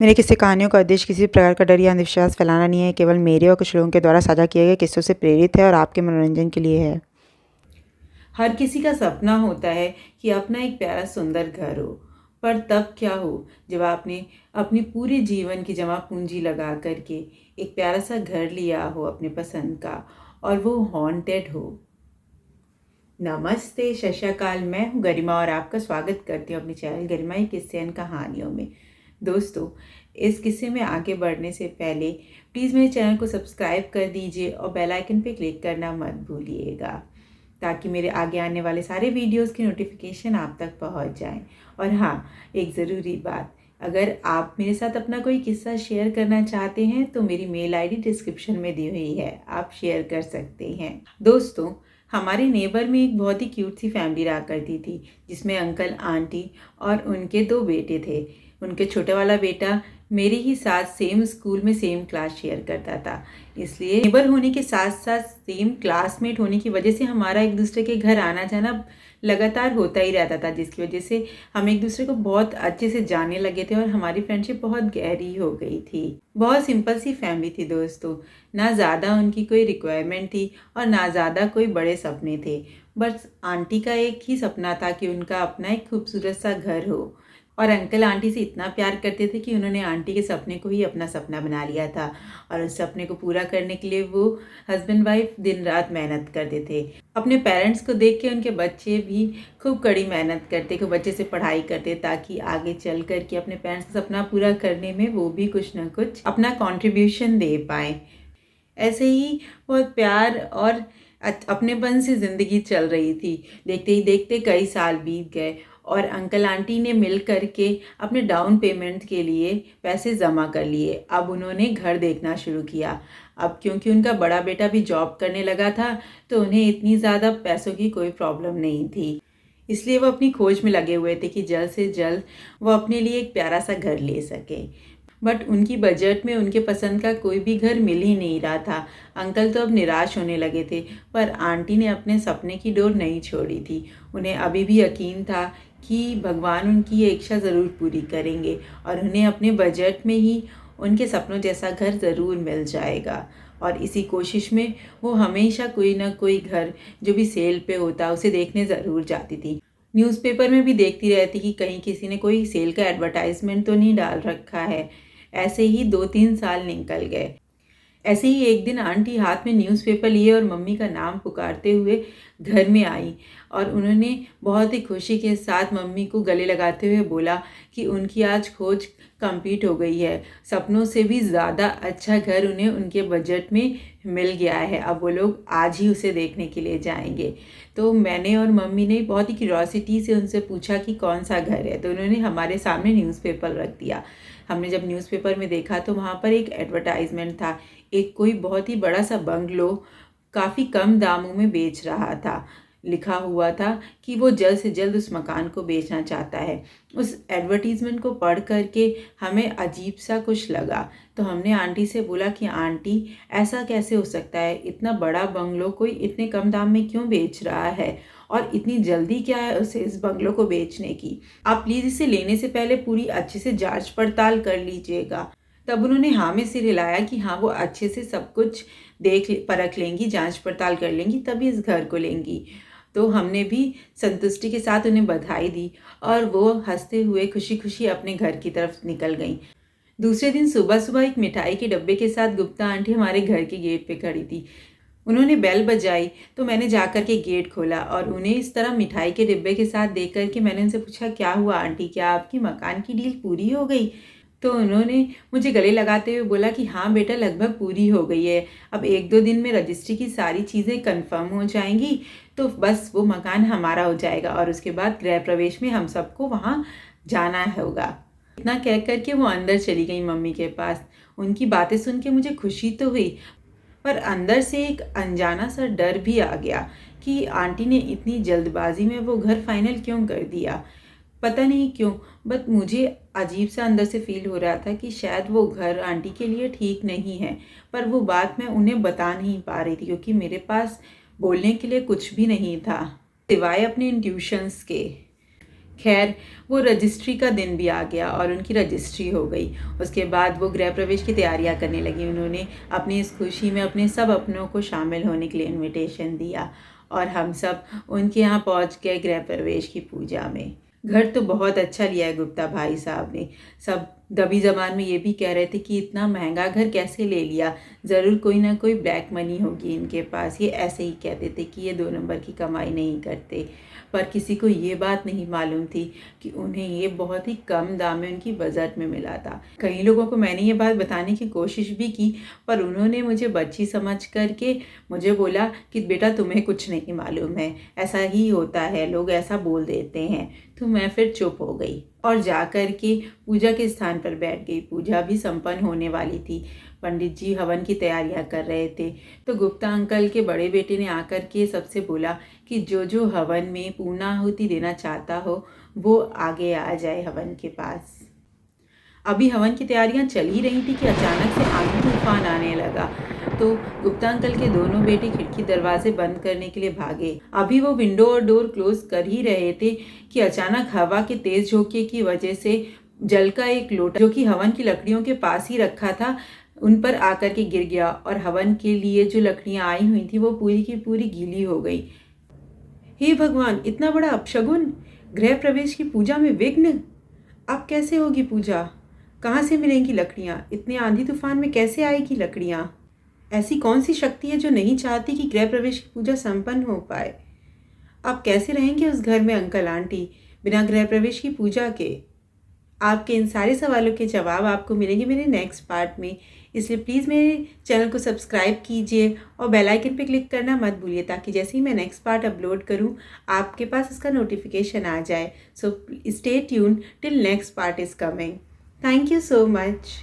मेरे किस्से कहानियों का उद्देश्य किसी प्रकार का डर या अंधविश्वास फैलाना नहीं है, केवल मेरे और कुछ लोगों के द्वारा साझा किए गए किस्सों से प्रेरित है और आपके मनोरंजन के लिए है। हर किसी का सपना होता है कि अपना एक प्यारा सुंदर घर हो। पर तब क्या हो जब आपने अपनी पूरे जीवन की जमा पूंजी लगा करके एक प्यारा सा घर लिया हो अपने पसंद का, और वो हॉन्टेड हो। नमस्ते, सत श्री अकाल। मैं हूँ गरिमा और आपका स्वागत करती हूँ अपने चैनल गरिमाई किस्से एंड कहानियों में। दोस्तों, इस किस्से में आगे बढ़ने से पहले प्लीज़ मेरे चैनल को सब्सक्राइब कर दीजिए और बेल आइकन पे क्लिक करना मत भूलिएगा, ताकि मेरे आगे आने वाले सारे वीडियोस की नोटिफिकेशन आप तक पहुंच जाएं। और हाँ, एक ज़रूरी बात, अगर आप मेरे साथ अपना कोई किस्सा शेयर करना चाहते हैं तो मेरी मेल आईडी डिस्क्रिप्शन में दी हुई है, आप शेयर कर सकते हैं। दोस्तों, हमारे नेबर में एक बहुत ही क्यूट सी फैमिली रहा करती थी, जिसमें अंकल, आंटी और उनके 2 बेटे थे। उनके छोटे वाला बेटा मेरे ही साथ सेम स्कूल में सेम क्लास शेयर करता था। इसलिए नेबर होने के साथ साथ सेम क्लासमेट होने की वजह से हमारा एक दूसरे के घर आना जाना लगातार होता ही रहता था, जिसकी वजह से हम एक दूसरे को बहुत अच्छे से जानने लगे थे और हमारी फ्रेंडशिप बहुत गहरी हो गई थी। बहुत सिंपल सी फैमिली थी दोस्तों, ना ज़्यादा उनकी कोई रिक्वायरमेंट थी और ना ज़्यादा कोई बड़े सपने थे। बस आंटी का एक ही सपना था कि उनका अपना एक खूबसूरत सा घर हो, और अंकल आंटी से इतना प्यार करते थे कि उन्होंने आंटी के सपने को ही अपना सपना बना लिया था। और उस सपने को पूरा करने के लिए वो हस्बैंड वाइफ दिन रात मेहनत करते थे। अपने पेरेंट्स को देख के उनके बच्चे भी खूब कड़ी मेहनत करते, खूब बच्चे से पढ़ाई करते, ताकि आगे चल कर के अपने पेरेंट्स का सपना पूरा करने में वो भी कुछ ना कुछ अपना कॉन्ट्रीब्यूशन दे पाएँ। ऐसे ही बहुत प्यार और अपनेपन से ज़िंदगी चल रही थी। देखते ही देखते कई साल बीत गए और अंकल आंटी ने मिल कर के अपने डाउन पेमेंट के लिए पैसे जमा कर लिए। अब उन्होंने घर देखना शुरू किया। अब क्योंकि उनका बड़ा बेटा भी जॉब करने लगा था, तो उन्हें इतनी ज़्यादा पैसों की कोई प्रॉब्लम नहीं थी। इसलिए वो अपनी खोज में लगे हुए थे कि जल्द से जल्द वो अपने लिए एक प्यारा सा घर ले सके। बट उनकी बजट में उनके पसंद का कोई भी घर मिल ही नहीं रहा था। अंकल तो अब निराश होने लगे थे, पर आंटी ने अपने सपने की डोर नहीं छोड़ी थी। उन्हें अभी भी यकीन था कि भगवान उनकी ये इच्छा ज़रूर पूरी करेंगे और उन्हें अपने बजट में ही उनके सपनों जैसा घर ज़रूर मिल जाएगा। और इसी कोशिश में वो हमेशा कोई ना कोई घर जो भी सेल पे होता उसे देखने ज़रूर जाती थी। न्यूज़पेपर में भी देखती रहती कि कहीं किसी ने कोई सेल का एडवर्टाइजमेंट तो नहीं डाल रखा है। ऐसे ही 2-3 साल निकल गए। ऐसे ही एक दिन आंटी हाथ में न्यूज़पेपर लिए और मम्मी का नाम पुकारते हुए घर में आई, और उन्होंने बहुत ही खुशी के साथ मम्मी को गले लगाते हुए बोला कि उनकी आज खोज कंप्लीट हो गई है। सपनों से भी ज़्यादा अच्छा घर उन्हें उनके बजट में मिल गया है। अब वो लोग आज ही उसे देखने के लिए जाएंगे। तो मैंने और मम्मी ने बहुत ही क्यूरोसिटी से उनसे पूछा कि कौन सा घर है, तो उन्होंने हमारे सामने न्यूज़पेपर रख दिया। हमने जब न्यूज़पेपर में देखा तो वहाँ पर एक एडवर्टाइजमेंट था। एक कोई बहुत ही बड़ा सा बंगलो काफ़ी कम दामों में बेच रहा था। लिखा हुआ था कि वो जल्द से जल्द उस मकान को बेचना चाहता है। उस एडवर्टीज़मेंट को पढ़ कर के हमें अजीब सा कुछ लगा, तो हमने आंटी से बोला कि आंटी, ऐसा कैसे हो सकता है? इतना बड़ा बंगलो कोई इतने कम दाम में क्यों बेच रहा है? और इतनी जल्दी क्या है उसे इस बंगलो को बेचने की? आप प्लीज़ इसे लेने से पहले पूरी अच्छे से जांच पड़ताल कर लीजिएगा। तब उन्होंने हाँ में सिर हिलाया कि हाँ, वो अच्छे से सब कुछ परख लेंगी, जांच पड़ताल कर लेंगी, तभी इस घर को लेंगी। तो हमने भी संतुष्टि के साथ उन्हें बधाई दी और वो हंसते हुए खुशी खुशी अपने घर की तरफ निकल गईं। दूसरे दिन सुबह सुबह एक मिठाई के डब्बे के साथ गुप्ता आंटी हमारे घर के गेट पे खड़ी थी। उन्होंने बेल बजाई तो मैंने जाकर के गेट खोला और उन्हें इस तरह मिठाई के डिब्बे के साथ देख कर के मैंने उनसे पूछा, क्या हुआ आंटी, क्या आपकी मकान की डील पूरी हो गई? तो उन्होंने मुझे गले लगाते हुए बोला कि हाँ बेटा, लगभग पूरी हो गई है। अब 1-2 दिन में रजिस्ट्री की सारी चीज़ें कंफर्म हो जाएंगी, तो बस वो मकान हमारा हो जाएगा और उसके बाद गृह प्रवेश में हम सबको वहाँ जाना होगा। इतना कह कर के वो अंदर चली गई मम्मी के पास। उनकी बातें सुन के मुझे खुशी तो हुई, पर अंदर से एक अनजाना सा डर भी आ गया कि आंटी ने इतनी जल्दबाजी में वो घर फाइनल क्यों कर दिया। पता नहीं क्यों, बट मुझे अजीब सा अंदर से फील हो रहा था कि शायद वो घर आंटी के लिए ठीक नहीं है। पर वो बात मैं उन्हें बता नहीं पा रही थी, क्योंकि मेरे पास बोलने के लिए कुछ भी नहीं था सिवाय अपने इंट्यूशंस के। खैर वो रजिस्ट्री का दिन भी आ गया और उनकी रजिस्ट्री हो गई। उसके बाद वो गृह प्रवेश की तैयारियां करने लगी। उन्होंने अपनी इस खुशी में अपने सब अपनों को शामिल होने के लिए इनविटेशन दिया और हम सब उनके यहाँ पहुँच गए गृह प्रवेश की पूजा में। घर तो बहुत अच्छा लिया है गुप्ता भाई साहब ने। सब दबी जबान में ये भी कह रहे थे कि इतना महंगा घर कैसे ले लिया, ज़रूर कोई ना कोई ब्लैक मनी होगी इनके पास। ये ऐसे ही कहते थे कि ये 2 नंबर की कमाई नहीं करते, पर किसी को ये बात नहीं मालूम थी कि उन्हें ये बहुत ही कम दाम में उनकी बजट में मिला था। कई लोगों को मैंने ये बात बताने की कोशिश भी की, पर उन्होंने मुझे बच्ची समझ करके मुझे बोला कि बेटा तुम्हें कुछ नहीं मालूम है, ऐसा ही होता है, लोग ऐसा बोल देते हैं। तो मैं फिर चुप हो गई और जा कर के पूजा के स्थान पर बैठ गई। पूजा भी संपन्न होने वाली थी। पंडित जी हवन की तैयारियां कर रहे थे, तो गुप्ता अंकल के बड़े बेटे ने आकर के सबसे बोला कि जो जो हवन में पूर्णाहुति देना चाहता हो वो आगे आ जाए हवन के पास। अभी हवन की तैयारियां चल ही रही थी कि अचानक से आंधी तूफान आने लगा। तो गुप्ता अंकल के दोनों बेटे खिड़की दरवाजे बंद करने के लिए भागे। अभी वो विंडो और डोर क्लोज कर ही रहे थे कि अचानक हवा के तेज झोंके की वजह से जल का एक लोटा जो कि हवन की लकड़ियों के पास ही रखा था उन पर आकर के गिर गया और हवन के लिए जो लकड़ियां आई हुई थी वो पूरी की पूरी गीली हो गई। हे भगवान, इतना बड़ा अपशगुन! गृह प्रवेश की पूजा में विघ्न! अब कैसे होगी पूजा? कहाँ से मिलेंगी लकड़ियाँ? इतने आंधी तूफान में कैसे आएगी लकड़ियाँ? ऐसी कौन सी शक्ति है जो नहीं चाहती कि गृह प्रवेश की पूजा संपन्न हो पाए? अब कैसे रहेंगे उस घर में अंकल आंटी बिना गृह प्रवेश की पूजा के? आपके इन सारे सवालों के जवाब आपको मिलेंगे मेरे नेक्स्ट पार्ट में, इसलिए प्लीज़ मेरे चैनल को सब्सक्राइब कीजिए और बेल आइकन पे क्लिक करना मत भूलिए ताकि जैसे ही मैं नेक्स्ट पार्ट अपलोड करूं आपके पास इसका नोटिफिकेशन आ जाए। So stay tuned till next part is coming. Thank you so much.